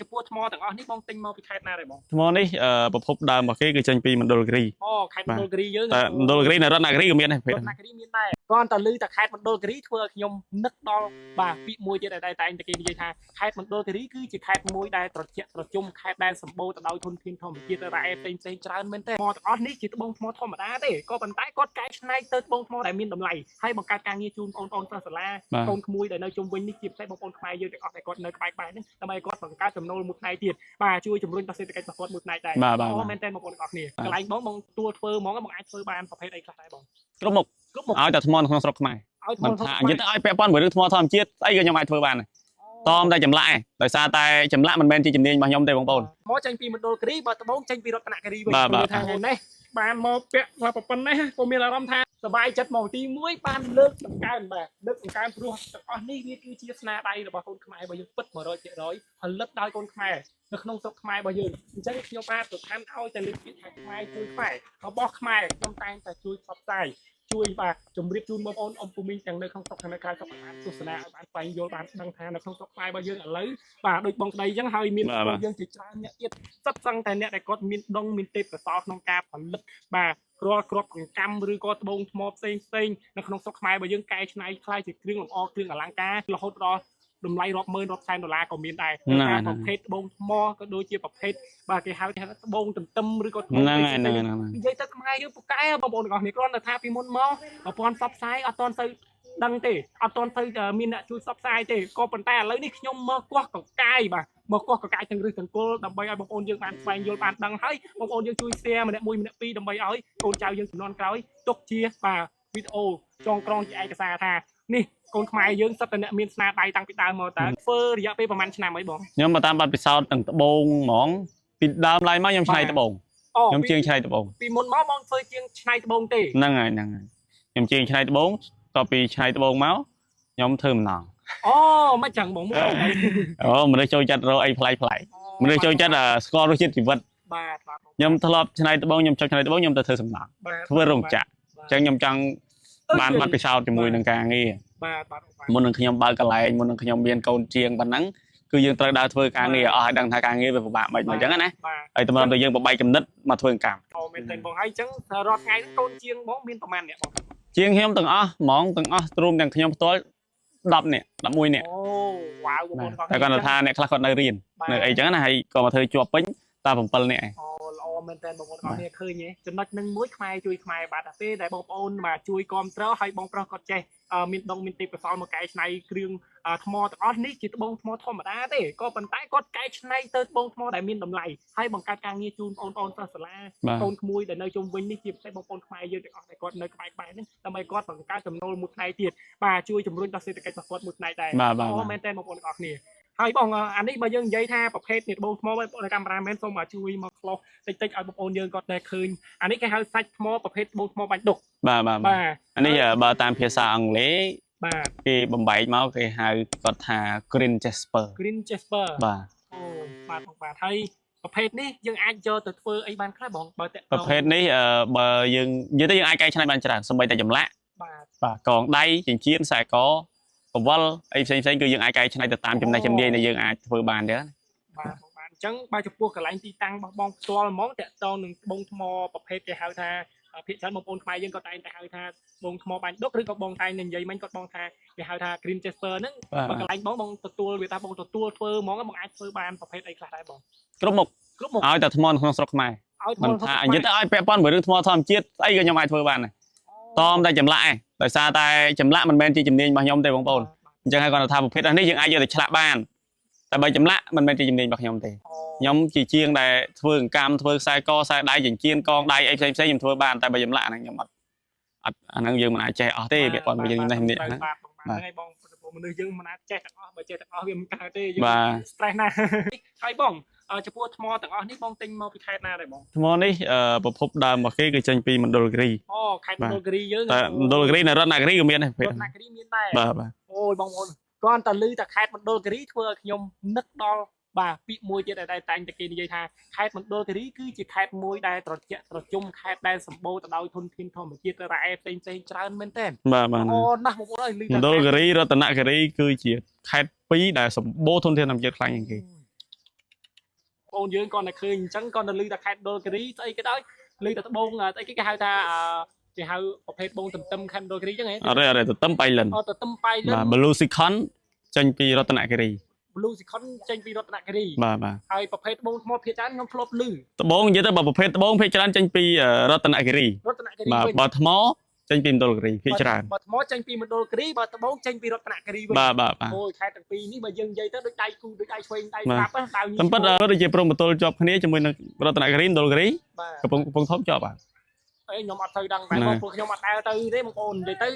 ចំពោះថ្មទាំងអស់នេះបងទិញមកពីខេត្តណាដែរបងថ្មនេះប្រភពដើមរបស់គេគឺចេញពីមណ្ឌលគិរីអូខេត្តមណ្ឌលគិរីយើងតែមណ្ឌលគិរីនៅរដ្ឋនគិរីក៏មានដែររដ្ឋនគិរីមានដែរគ្រាន់តែឮតែខេត្តមណ្ឌលគិរីធ្វើឲ្យខ្ញុំនឹកដល់បាទពាក្យមួយទៀតដែលតែងតែគេនិយាយថាខេត្តមណ្ឌលគិរីគឺជាខេត្តមួយដែលត្រជាក់ត្រជុំខេត្តដែលសម្បូរទៅដោយធនធានធម្មជាតិរ៉ែផ្សេងច្រើនមែនទេថ្មទាំងអស់នេះជាត្បូងថ្មធម្មតាទេក៏ប៉ុន្តែគាត់កែច្នៃទៅត្បូងថ្មដែលមានតម្លៃហើយបង្កើតការងារជូនបងប្អូនសិស្សសាលាកូនក្មួយដែលនៅជុំវិញនេះជាពិសេសបងប្អូនខ្មែរយើងទាំងអស់ដែលគាត់នៅក្បែរនេះដើម្បីគាត់បង្កើតចំណូលមួយផ្នែកទៀតបាទជួយជំរុញដល់សេដ្ឋកិច្ចរបស់គាត់មួយផ្នែកដែរអូមែនទេបងប្អូនទាំងអស់គ្នាកន្លែងបងទួលធ្វើហ្មងបងអាចធ្វើបានប្រភេទអីខ្លះដែរបងគ្រប់មុខឲ្យតែថ្មក្នុងស្រុកខ្មែរឲ្យថ្មថានិយាយទៅឲ្យពាក់ព័ន្ធមួយរឿងថ្មធម្មជាតិស្អីក៏ខ្ញុំអាចធ្វើបានតមតែចម្លាក់ឯងដោយសារតែចម្លាក់មិនមែនជាជំនាញរបស់ខ្ញុំទេបងប្អូនមកចេញពីមណ្ឌលគិរីបើត្បូងចេញពីរតនគិរីវិញថាថ្ងៃនេះបានមកពាក់ថាប៉ុណ្ណេះក៏មានអារម្មណ៍ថាសប្បាយចិត្តមកទី1បានលើកដង្កើងបាទលើកដង្កើងព្រោះទាំងអស់នេះវាគឺជាស្នាដៃរបស់កូនខ្មែររបស់យើងពិត 100% ផលិតដោយកូនខ្មែរនៅក្នុងស្រុកខ្មែររបស់យើងអញ្ចឹងខ្ញុំបាទទៅខាន់ឲ្យតែលើកពាក្យថាខ្មែរជួយខ្មែររបស់ខ្មែរខ្ញុំតែងតែជួយផ្សព្វផ្សាយជួយបាទជម្រាបជូនបងប្អូនអំពូមីងទាំងនៅក្នុងស្រុកខាងនៅក្រៅស្រុកបានទស្សនាឲ្យបានស្វែងយល់បានដឹងថានៅក្នុងស្រុកខ្មែររបស់យើងឥឡូវបាទដូចបងក្តីអញ្ចឹងហើយមានបងយើងជាច្រើនអ្នកទៀតសិតសឹងតែអ្នកដែលគាត់មានដងមានទេពកោសល្យក្នុងការផលិតបាទគ្រាប់កង្កាំឬក៏ត្បូងថ្មផ្សេងនៅក្នុងស្រុកខ្មែររបស់យើងកែច្នៃខ្លាយជាគ្រឿងលម្អគ្រឿងអលង្ការរហូតដល់តម្លៃរាប់ម៉ឺនរាប់សែនដុល្លារក៏មានដែរការប្រភេទត្បូងថ្មក៏ដូចជាប្រភេទបាទគេហៅថាត្បូងទន្ទឹមឬក៏ត្បូងនិយាយទៅខ្មែរយើងពូកែបងប្អូនទាំងអស់គ្នាគ្រាន់តែថាពីមុនមកប្រព័ន្ធផ្សព្វផ្សាយអត់ទាន់ទៅដឹងទេអត់ទាន់ទៅមានអ្នកជួយផ្សព្វផ្សាយទេក៏ប៉ុន្តែឥឡូវនេះខ្ញុំមកកោះកកាយបាទមកកោះកកាយទាំងរឹសទាំងគល់ដើម្បីឲ្យបងប្អូនយើងបានស្វែងយល់បានដឹងហើយបងប្អូនយើងជួយ share ម្នាក់មួយម្នាក់ពីរដើម្បីឲ្យកូនចៅយើងជំនាន់ក្រោយទុកជាបាទវីដេអូចងក្រងជាឯកសារថានេះកូនខ្មែរយើងសិតតែអ្នកមានស្នាដៃតាំងពីដើមមកតើធ្វើរយៈពេលប្រហែលឆ្នាំអីបងខ្ញុំមកតាមបទពិសោធន៍ទាំងត្បូងហ្មងពីដើមឡើយមកខ្ញុំឆ្នៃត្បូងខ្ញុំជាងឆ្នៃត្បូងពីមុនមកបងធ្វើជាងឆ្នៃត្បូងទេហ្នឹងហើយខ្ញុំជាងឆ្នៃត្បូងតពីឆ្នៃត្បូងមកខ្ញុំធ្វើម្ដងអូមិនចឹងបងមើលអូមនុស្សចូលចិត្តរកអីប្លែកមនុស្សចូលចិត្តស្គាល់រសជាតិជីវិតបាទខ្ញុំធ្លាប់ឆ្នៃត្បូងខ្ញុំចង់ឆ្នៃត្បូងខ្ញុំទៅធ្វើសំណង់ធ្វើរោងចក្រអញ្ចឹងខ្ញុំចង់បានបទពិសោធន៍ជាមួយនឹងការងារបាទមុននឹងខ្ញុំបើកកន្លែងមុននឹងខ្ញុំមានកូនជាងប៉ុណ្ណឹងគឺយើងត្រូវដើរធ្វើការងារអស់ឲ្យដឹងថាការងារវាពិបាកមិនអញ្ចឹងណាហើយតម្រូវទៅយើងបបែកចំណិតមកធ្វើកម្មអូមែនទេបងហើយអញ្ចឹងរាល់ថ្ងៃហ្នឹងកូនជាងបងមានប្រហែលអ្នកបងជាងខ្ញុំទាំងអស់ហ្មងទាំងអស់ទ្រូមទាំងខ្ញុំផ្ទាល់10នាក់11នាក់អូវ៉ាវបងប្អូនតែគាត់ថាអ្នកខ្លះគាត់នៅរៀននៅអីចឹងណាហើយក៏មកធ្វើជាប់ពេញតែ7នាក់អូល្អមែនតើបងប្អូនគ្នាឃើញទេចំណុចនឹងមួយខ្មែរជួយខ្មែរបាទតែពេលដែលបងប្អូនមកជួយគ្រប់គ្រងឲ្យបងប្រុសគាត់ចេះមានដងមានទេពកោសល្យមកកែច្នៃគ្រឿងថ្មទាំងអស់នេះជាត្បូងថ្មធម្មតាទេក៏ប៉ុន្តែគាត់កែច្នៃទៅត្បូងថ្មដែលមានតម្លៃហើយបង្កើតការងារជូនបងប្អូនសិស្សសាលាកូនក្មួយដែលនៅជុំវិញនេះជាពិសេសបងប្អូនខ្មែរយើងទាំងអស់ដែលគាត់នៅក្បែរនេះដើម្បីគាត់បង្កើតចំណូលមួយផ្នែកទៀតបាទជួយជំរុញដល់សេដ្ឋកិច្ចរបស់គាត់មួយផ្នែកដែរអូមែនតើបងប្អូនទាំងអស់គ្នាហើយបងអានេះបើយើងនិយាយថាប្រភេទនេះត្បូងថ្មបងប្អូនកាមេរ៉ាមែនសូមមកជួយមកខ្លុសតិចឲ្យបងប្អូនយើងគាត់តែឃើញអានេះគេហៅសាច់ថ្មប្រភេទត្បូងថ្មបាញ់ដុកបាទអានេះបើតាមភាសាអង់គ្លេសបាទគេបំបែកមកគេហៅគាត់ថា green jasper បាទអូបាទហើយប្រភេទនេះយើងអាចយកទៅធ្វើអីបានខ្លះបងបើប្រភេទនេះបើយើងនិយាយទៅយើងអាចកែច្នៃបានច្រើនសូម្បីតែចម្លាក់បាទកងដៃចិញ្ចៀនខ្សែកកវលអីផ្សេងគឺយើងអាចកែច្នៃទៅតាមចំណេះជំនាញដែលយើងអាចធ្វើបានទេបាទអញ្ចឹងបើចំពោះកន្លែងទីតាំងរបស់បងផ្ទាល់ហ្មងតកតងនឹងត្បូងថ្មប្រភេទគេហៅថាភាគច្រើនបងប្អូនខ្មែរយើងក៏តែងតែហៅថាត្បូងថ្មបាញ់ដុកឬក៏បងតែងនិយាយមិញគាត់បងថាគេហៅថា green jasper ហ្នឹងបើកន្លែងបងទទួលវាថាបងទទួលធ្វើហ្មងបងអាចធ្វើបានប្រភេទអីខ្លះដែរបងគ្រប់មុខឲ្យតែថ្មក្នុងស្រុកខ្មែរមិនថានិយាយទៅឲ្យពាក់ព័ន្ធមួយរឿងថ្មធម្មជាតិស្អីក៏ខ្ញុំអាចធ្វើបានដែរតមតែចម្លាក់ឯងដោយសារតែចម្លាក់មិនមែនជាជំនាញរបស់ខ្ញុំទេបងប្អូនអញ្ចឹងហើយគាត់ថាប្រភេទនេះយើងអាចយកទៅឆ្លាក់បានតែបើចម្លាក់មិនមែនជាជំនាញរបស់ខ្ញុំទេខ្ញុំជាជាងដែលធ្វើអង្កាំធ្វើខ្សែកខ្សែដៃចិញ្ចៀនកងដៃអីផ្សេងខ្ញុំធ្វើបានតែបើចម្លាក់ហ្នឹងខ្ញុំអត់អាហ្នឹងយើងមិនអាចចេះអស់ទេពាក់ព័ន្ធមួយយើងនេះហ្នឹងហើយបងមនុស្សយើងមិនអាចចេះទាំងអស់បើចេះទាំងអស់វាមិនកើតទេយើង stress ណាស់ហើយបងចំពោះថ្មទាំងអស់នេះបងទិញមកពីខេត្តណាដែរបងថ្មនេះប្រភពដើមរបស់គេគឺចេញពីមណ្ឌលគិរីអូខេត្តមណ្ឌលគិរីយើងតែមណ្ឌលគិរីនៅរដ្ឋនគិរីក៏មានដែររដ្ឋនគិរីមានដែរបាទអូយបងប្អូនគ្រាន់តែឮតែខេត្តមណ្ឌលគិរីធ្វើឲ្យខ្ញុំនឹកដល់បាទពាក្យមួយទៀតដែលតែងតែគេនិយាយថាខេត្តមណ្ឌលគិរីគឺជាខេត្តមួយដែលត្រជាក់ត្រជុំខេត្តដែលសម្បូរទៅដោយធនធានធម្មជាតិរ៉ែផ្សេងច្រើនមែនទែនបាទអូណាស់បងប្អូនអើយឮមណ្ឌលគិរីរតនគិរីគឺជាខេត្ត2ដែលសម្បូរធនធានធម្មជាតិខ្លាំងជាងគេបាទបងប្អូនអរគុណច្រើនបងប្អូនទាំងអស់គ្នាដែលបានចូលរួម ប្អូនយើងគាត់តែឃើញអញ្ចឹងគាត់នៅលឺតែខេត្តដូលគិរីស្អីក៏ដោយលឺតែត្បូងស្អីគេហៅថាគេហៅប្រភេទបងទន្ទឹមខេត្តដូលគិរីអញ្ចឹងហ៎អរេទន្ទឹមបៃលិនទន្ទឹមបៃលិនបាទ Blue Silicon ចេញពីរតនគិរី Blue Silicon ចេញពីរតនគិរីបាទហើយប្រភេទត្បូងថ្មភាគច្រើនខ្ញុំធ្លាប់លឺត្បូងនិយាយទៅបើប្រភេទត្បូងភាគច្រើនចេញពីរតនគិរីបាទបើថ្មចេញពីមណ្ឌលគិរីភាគច្រើនបើថ្មចេញពីមណ្ឌលគិរីបើត្បូងចេញពីរតនគិរីវិញបាទអូយខេត្តទាំងពីរនេះបើយើងនិយាយទៅដូចដៃគូដូចដៃឆ្វេងដៃស្ដាប់ដល់ញីតាមពិតដូចជាព្រមបន្ទល់ជាប់គ្នាជាមួយនឹងរតនគិរីមណ្ឌលគិរីកំពុងធំជាប់បាទអីខ្ញុំអត់ទៅដឹងតែពួកខ្ញុំអត់ដែលទៅទេបងប្អូននិយាយទៅ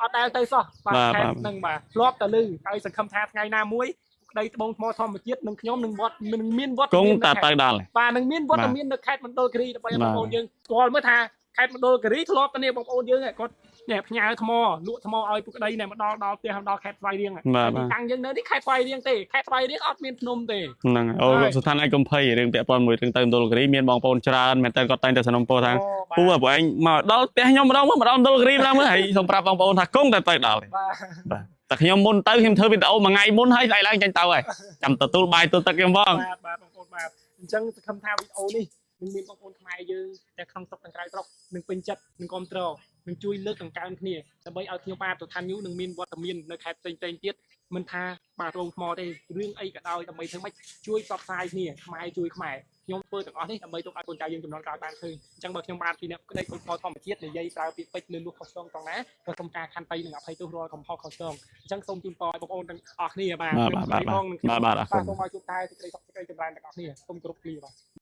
អត់ដែលទៅសោះបាទខេត្តហ្នឹងបាទធ្លាប់តែលឺហើយសង្ឃឹមថាថ្ងៃណាមួយក្តីត្បូងថ្មធម្មជាតិនឹងខ្ញុំនឹងវត្តនឹងមានវត្តគង់តែទៅដល់បាទនឹងមានវត្តមាននៅខេត្តមណ្ឌលគិរីដើម្បីបងប្អូនយើងស្គាល់មើលថាខេត្តមណ្ឌលគិរីធ្លាប់តែនេះបងប្អូនយើងគាត់នេះផ្ញើថ្មលក់ថ្មឲ្យពួកក្តីនេះមកដល់ផ្ទះដល់ខេត្តស្វាយរៀងតាំងយើងនៅនេះខេត្តស្វាយរៀងទេខេត្តស្វាយរៀងអត់មានភ្នំទេហ្នឹងអូស្ថានឯកកំភៃរឿងពាក់ព័ន្ធមួយរឿងទៅមណ្ឌលគិរីមានបងប្អូនច្រើនមែនតើគាត់តែងតែសនំពោថាពូពួកឯងមកដល់ផ្ទះខ្ញុំម្ដងមកដល់មណ្ឌលគិរីម្ដងមើលហើយសូមប្រាប់បងប្អូនថាគង់តែទៅដល់បាទតែខ្ញុំមុនទៅខ្ញុំធ្វើវីដេអូមួយថ្ងៃមុនហើយថ្ងៃឡើងចាញ់ទៅហើយចាំទទួលបាយទូទឹកខ្ញុំផងបាទបងប្អូនបាទអញ្ចឹងសង្ឃឹមថាវីដេអូនេះនឹងមានបងប្អូនខ្មែរយើងទាំងក្នុងស្រុកទាំងក្រៅស្រុកនឹងពេញចិត្តនឹងគ្រប់គ្រងនឹងជួយលើកដង្កើងគ្នាដើម្បីឲ្យខ្ញុំបាទទៅឋានយូនឹងមានវត្តមាននៅខេត្តផ្សេងៗទៀតមិនថាបាទរោងថ្មទេរឿងអីក៏ដោយដើម្បីធ្វើម៉េចជួយផ្សព្វផ្សាយគ្នាខ្មែរជួយខ្មែរខ្ញុំធ្វើទាំងអស់នេះដើម្បីទុកឲ្យកូនចៅយើងចំនួនក្រោយបានឃើញអញ្ចឹងបើខ្ញុំបាទពីអ្នកក្តីគុណធម៌ជាតិនិយាយប្រើពាក្យពេចន៍លើលួសខុសឆ្គងត្រង់ណាក៏សូមការខន្តីនិងអភ័យទោសរាល់កំហុសខុសឆ្គងអញ្ចឹងសូមជូនពរឲ្យបងប្អូនទាំងអស់គ្នាបាទបាទសូមឲ្យជួបតែសេចក្តីសុខសេចក្តីចម្រើនទាំងអស់គ្នាសូមគោរពលាបាទ